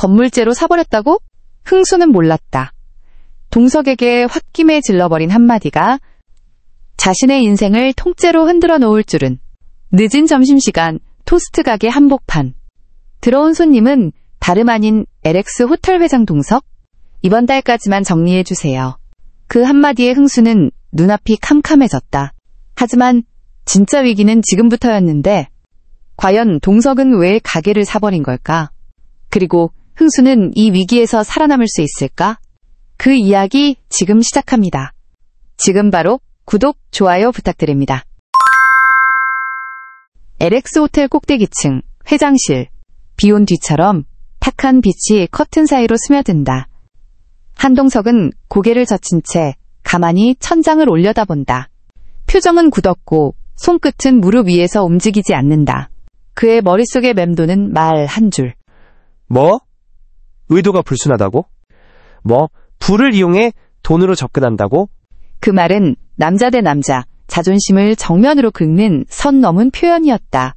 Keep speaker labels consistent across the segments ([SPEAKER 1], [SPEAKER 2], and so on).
[SPEAKER 1] 건물죄로 사버렸다고? 흥수는 몰랐다. 동석에게 홧김에 질러버린 한마디가 자신의 인생을 통째로 흔들어 놓을 줄은. 늦은 점심시간 토스트 가게 한복판. 들어온 손님은 다름 아닌 LX 호텔 회장 동석. 이번 달까지만 정리해주세요. 그 한마디에 흥수는 눈앞이 캄캄해졌다. 하지만 진짜 위기는 지금부터였는데 과연 동석은 왜 가게를 사버린 걸까? 그리고 흥수는 이 위기에서 살아남을 수 있을까? 그 이야기 지금 시작합니다. 지금 바로 구독, 좋아요 부탁드립니다. LX 호텔 꼭대기층, 회장실. 비온 뒤처럼 탁한 빛이 커튼 사이로 스며든다. 한동석은 고개를 젖힌 채 가만히 천장을 올려다본다. 표정은 굳었고 손끝은 무릎 위에서 움직이지 않는다. 그의 머릿속에 맴도는 말 한 줄.
[SPEAKER 2] 뭐? 의도가 불순하다고? 뭐? 부를 이용해 돈으로 접근한다고?
[SPEAKER 1] 그 말은 남자 대 남자, 자존심을 정면으로 긁는 선 넘은 표현이었다.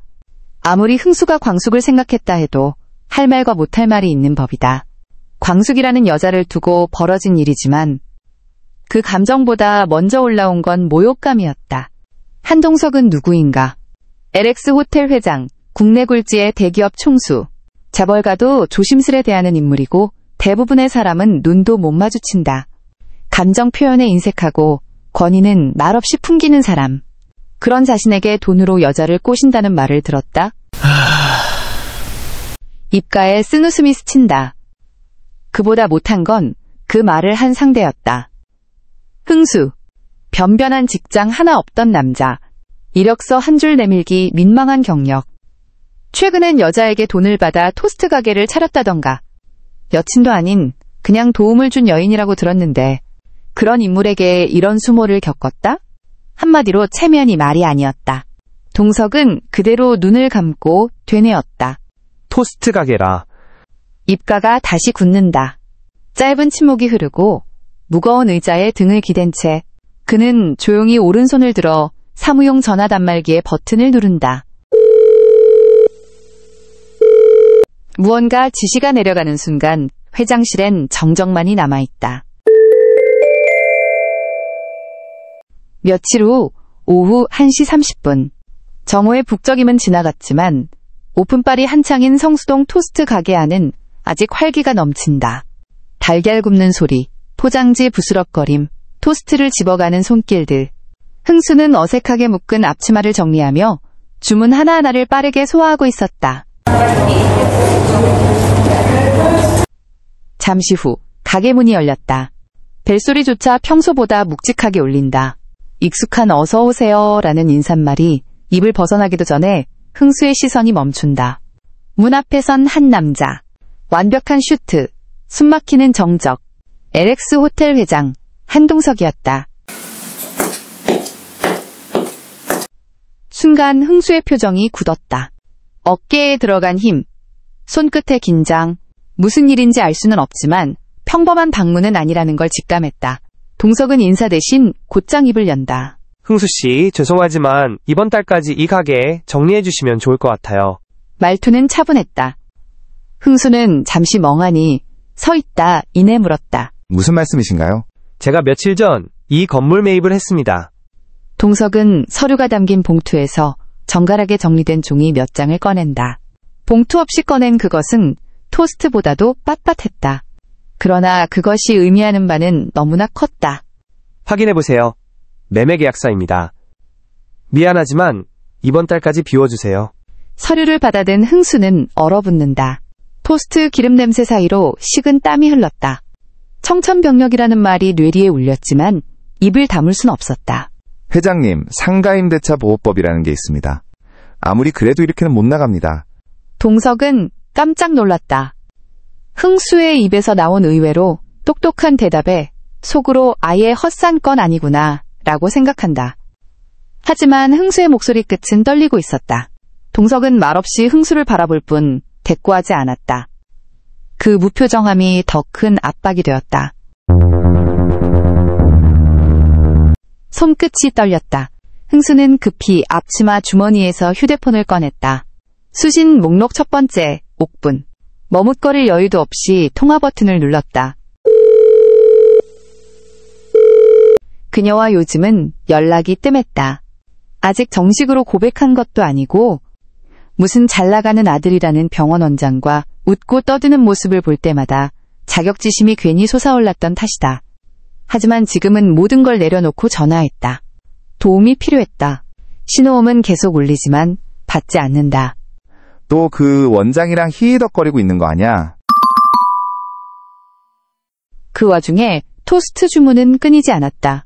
[SPEAKER 1] 아무리 흥수가 광숙을 생각했다 해도 할 말과 못할 말이 있는 법이다. 광숙이라는 여자를 두고 벌어진 일이지만 그 감정보다 먼저 올라온 건 모욕감이었다. 한동석은 누구인가? LX 호텔 회장, 국내 굴지의 대기업 총수. 재벌가도 조심스레 대하는 인물이고 대부분의 사람은 눈도 못 마주친다. 감정 표현에 인색하고 권위는 말없이 풍기는 사람. 그런 자신에게 돈으로 여자를 꼬신다는 말을 들었다. 입가에 쓴웃음이 스친다. 그보다 못한 건 그 말을 한 상대였다. 흥수. 변변한 직장 하나 없던 남자. 이력서 한 줄 내밀기 민망한 경력. 최근엔 여자에게 돈을 받아 토스트 가게를 차렸다던가. 여친도 아닌 그냥 도움을 준 여인이라고 들었는데 그런 인물에게 이런 수모를 겪었다? 한마디로 체면이 말이 아니었다. 동석은 그대로 눈을 감고 되뇌었다.
[SPEAKER 2] 토스트 가게라.
[SPEAKER 1] 입가가 다시 굳는다. 짧은 침묵이 흐르고 무거운 의자에 등을 기댄 채 그는 조용히 오른손을 들어 사무용 전화 단말기의 버튼을 누른다. 무언가 지시가 내려가는 순간 회장실엔 정적만이 남아있다. 며칠 후 오후 1시 30분. 정오의 북적임은 지나갔지만 오픈빨이 한창인 성수동 토스트 가게 안은 아직 활기가 넘친다. 달걀 굽는 소리, 포장지 부스럭거림, 토스트를 집어가는 손길들. 흥수는 어색하게 묶은 앞치마를 정리하며 주문 하나하나를 빠르게 소화하고 있었다. 잠시 후 가게 문이 열렸다. 벨소리조차 평소보다 묵직하게 울린다. 익숙한 어서 오세요 라는 인사말이 입을 벗어나기도 전에 흥수의 시선이 멈춘다. 문 앞에 선 한 남자. 완벽한 슈트, 숨막히는 정적. LX 호텔 회장 한동석이었다. 순간 흥수의 표정이 굳었다. 어깨에 들어간 힘, 손끝의 긴장. 무슨 일인지 알 수는 없지만 평범한 방문은 아니라는 걸 직감했다. 동석은 인사 대신 곧장 입을 연다.
[SPEAKER 2] 흥수씨, 죄송하지만 이번 달까지 이 가게 정리해주시면 좋을 것 같아요.
[SPEAKER 1] 말투는 차분했다. 흥수는 잠시 멍하니 서 있다 이내 물었다.
[SPEAKER 3] 무슨 말씀이신가요?
[SPEAKER 2] 제가 며칠 전 이 건물 매입을 했습니다.
[SPEAKER 1] 동석은 서류가 담긴 봉투에서 정갈하게 정리된 종이 몇 장을 꺼낸다. 봉투 없이 꺼낸 그것은 토스트보다도 빳빳했다. 그러나 그것이 의미하는 바는 너무나 컸다.
[SPEAKER 2] 확인해보세요. 매매 계약서입니다. 미안하지만 이번 달까지 비워주세요.
[SPEAKER 1] 서류를 받아든 흥수는 얼어붙는다. 토스트 기름 냄새 사이로 식은 땀이 흘렀다. 청천벽력이라는 말이 뇌리에 울렸지만 입을 다물 순 없었다.
[SPEAKER 3] 회장님, 상가임대차 보호법이라는 게 있습니다. 아무리 그래도 이렇게는 못 나갑니다.
[SPEAKER 1] 동석은 깜짝 놀랐다. 흥수의 입에서 나온 의외로 똑똑한 대답에 속으로 아예 헛산 건 아니구나 라고 생각한다. 하지만 흥수의 목소리 끝은 떨리고 있었다. 동석은 말없이 흥수를 바라볼 뿐 대꾸하지 않았다. 그 무표정함이 더 큰 압박이 되었다. 손끝이 떨렸다. 흥수는 급히 앞치마 주머니에서 휴대폰을 꺼냈다. 수신 목록 첫 번째, 옥분. 머뭇거릴 여유도 없이 통화 버튼을 눌렀다. 그녀와 요즘은 연락이 뜸했다. 아직 정식으로 고백한 것도 아니고 무슨 잘나가는 아들이라는 병원 원장과 웃고 떠드는 모습을 볼 때마다 자격지심이 괜히 솟아올랐던 탓이다. 하지만 지금은 모든 걸 내려놓고 전화했다. 도움이 필요했다. 신호음은 계속 울리지만 받지 않는다.
[SPEAKER 3] 또 그 원장이랑 히히덕거리고 있는 거 아냐?
[SPEAKER 1] 그 와중에 토스트 주문은 끊이지 않았다.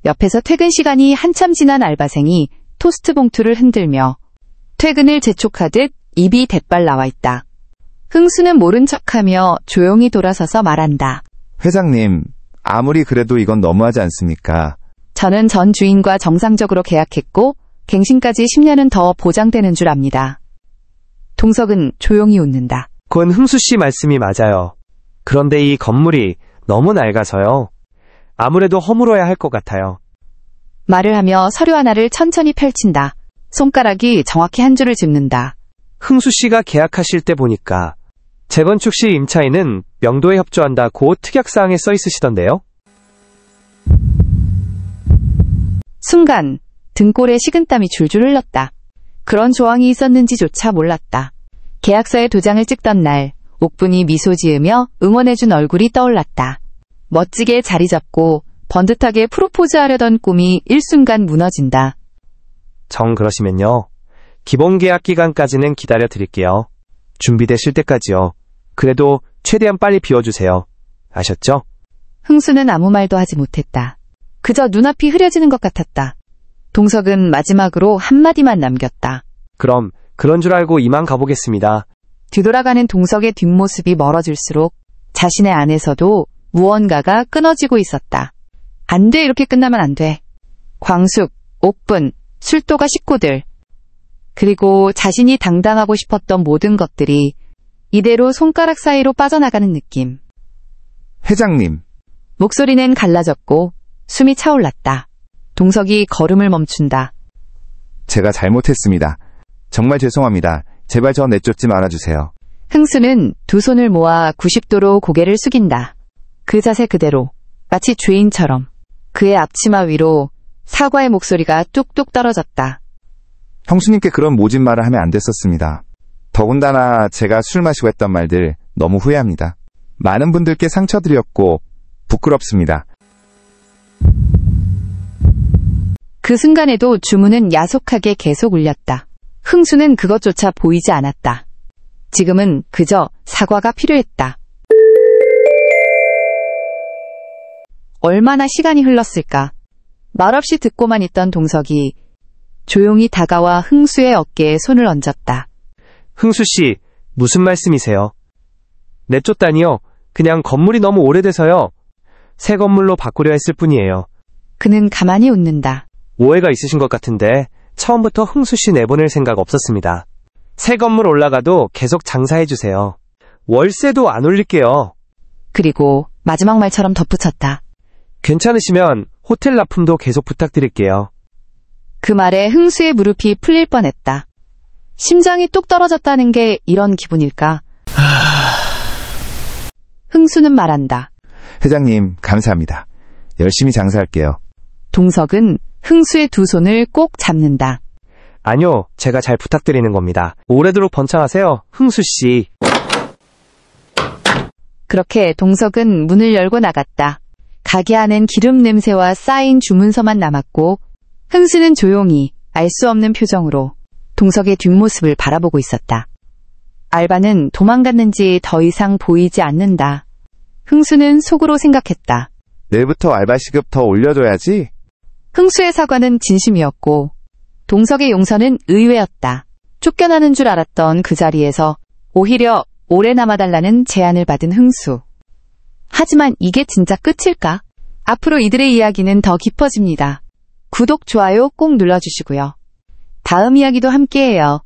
[SPEAKER 1] 옆에서 퇴근 시간이 한참 지난 알바생이 토스트 봉투를 흔들며 퇴근을 재촉하듯 입이 대빨 나와 있다. 흥수는 모른 척하며 조용히 돌아서서 말한다.
[SPEAKER 3] 회장님, 아무리 그래도 이건 너무하지 않습니까?
[SPEAKER 1] 저는 전 주인과 정상적으로 계약했고 갱신까지 10년은 더 보장되는 줄 압니다. 동석은 조용히 웃는다.
[SPEAKER 2] 그건 흥수 씨 말씀이 맞아요. 그런데 이 건물이 너무 낡아서요. 아무래도 허물어야 할 것 같아요.
[SPEAKER 1] 말을 하며 서류 하나를 천천히 펼친다. 손가락이 정확히 한 줄을 짚는다.
[SPEAKER 2] 흥수 씨가 계약하실 때 보니까 재건축 시 임차인은 명도에 협조한다고 특약사항에 써 있으시던데요.
[SPEAKER 1] 순간 등골에 식은땀이 줄줄 흘렀다. 그런 조항이 있었는지조차 몰랐다. 계약서에 도장을 찍던 날 옥분이 미소 지으며 응원해준 얼굴이 떠올랐다. 멋지게 자리 잡고 번듯하게 프로포즈하려던 꿈이 일순간 무너진다.
[SPEAKER 2] 정 그러시면요. 기본 계약 기간까지는 기다려 드릴게요. 준비되실 때까지요. 그래도 최대한 빨리 비워주세요. 아셨죠?
[SPEAKER 1] 흥수는 아무 말도 하지 못했다. 그저 눈앞이 흐려지는 것 같았다. 동석은 마지막으로 한마디만 남겼다.
[SPEAKER 2] 그럼 그런 줄 알고 이만 가보겠습니다.
[SPEAKER 1] 뒤돌아가는 동석의 뒷모습이 멀어질수록 자신의 안에서도 무언가가 끊어지고 있었다. 안 돼, 이렇게 끝나면 안 돼. 광숙, 옥분, 술도가 식구들, 그리고 자신이 당당하고 싶었던 모든 것들이 이대로 손가락 사이로 빠져나가는 느낌.
[SPEAKER 3] 회장님,
[SPEAKER 1] 목소리는 갈라졌고 숨이 차올랐다. 동석이 걸음을 멈춘다.
[SPEAKER 3] 제가 잘못했습니다. 정말 죄송합니다. 제발 저 내쫓지 말아주세요.
[SPEAKER 1] 흥수는 두 손을 모아 90도로 고개를 숙인다. 그 자세 그대로, 마치 죄인처럼. 그의 앞치마 위로 사과의 목소리가 뚝뚝 떨어졌다.
[SPEAKER 3] 형수님께 그런 모진 말을 하면 안 됐었습니다. 더군다나 제가 술 마시고 했던 말들 너무 후회합니다. 많은 분들께 상처드렸고 부끄럽습니다.
[SPEAKER 1] 그 순간에도 주문은 야속하게 계속 울렸다. 흥수는 그것조차 보이지 않았다. 지금은 그저 사과가 필요했다. 얼마나 시간이 흘렀을까. 말없이 듣고만 있던 동석이 조용히 다가와 흥수의 어깨에 손을 얹었다.
[SPEAKER 2] 흥수 씨, 무슨 말씀이세요? 내쫓다니요? 그냥 건물이 너무 오래돼서요. 새 건물로 바꾸려 했을 뿐이에요.
[SPEAKER 1] 그는 가만히 웃는다.
[SPEAKER 2] 오해가 있으신 것 같은데 처음부터 흥수 씨 내보낼 생각 없었습니다. 새 건물 올라가도 계속 장사해주세요. 월세도 안 올릴게요.
[SPEAKER 1] 그리고 마지막 말처럼 덧붙였다.
[SPEAKER 2] 괜찮으시면 호텔 납품도 계속 부탁드릴게요.
[SPEAKER 1] 그 말에 흥수의 무릎이 풀릴 뻔했다. 심장이 뚝 떨어졌다는 게 이런 기분일까? 흥수는 말한다.
[SPEAKER 3] 회장님, 감사합니다. 열심히 장사할게요.
[SPEAKER 1] 동석은 흥수의 두 손을 꼭 잡는다.
[SPEAKER 2] 아니요, 제가 잘 부탁드리는 겁니다. 오래도록 번창하세요, 흥수 씨.
[SPEAKER 1] 그렇게 동석은 문을 열고 나갔다. 가게 안엔 기름 냄새와 쌓인 주문서만 남았고 흥수는 조용히 알 수 없는 표정으로 동석의 뒷모습을 바라보고 있었다. 알바는 도망갔는지 더 이상 보이지 않는다. 흥수는 속으로 생각했다.
[SPEAKER 3] 내일부터 알바 시급 더 올려줘야지.
[SPEAKER 1] 흥수의 사과는 진심이었고 동석의 용서는 의외였다. 쫓겨나는 줄 알았던 그 자리에서 오히려 오래 남아달라는 제안을 받은 흥수. 하지만 이게 진짜 끝일까? 앞으로 이들의 이야기는 더 깊어집니다. 구독, 좋아요 꼭 눌러주시고요. 다음 이야기도 함께해요.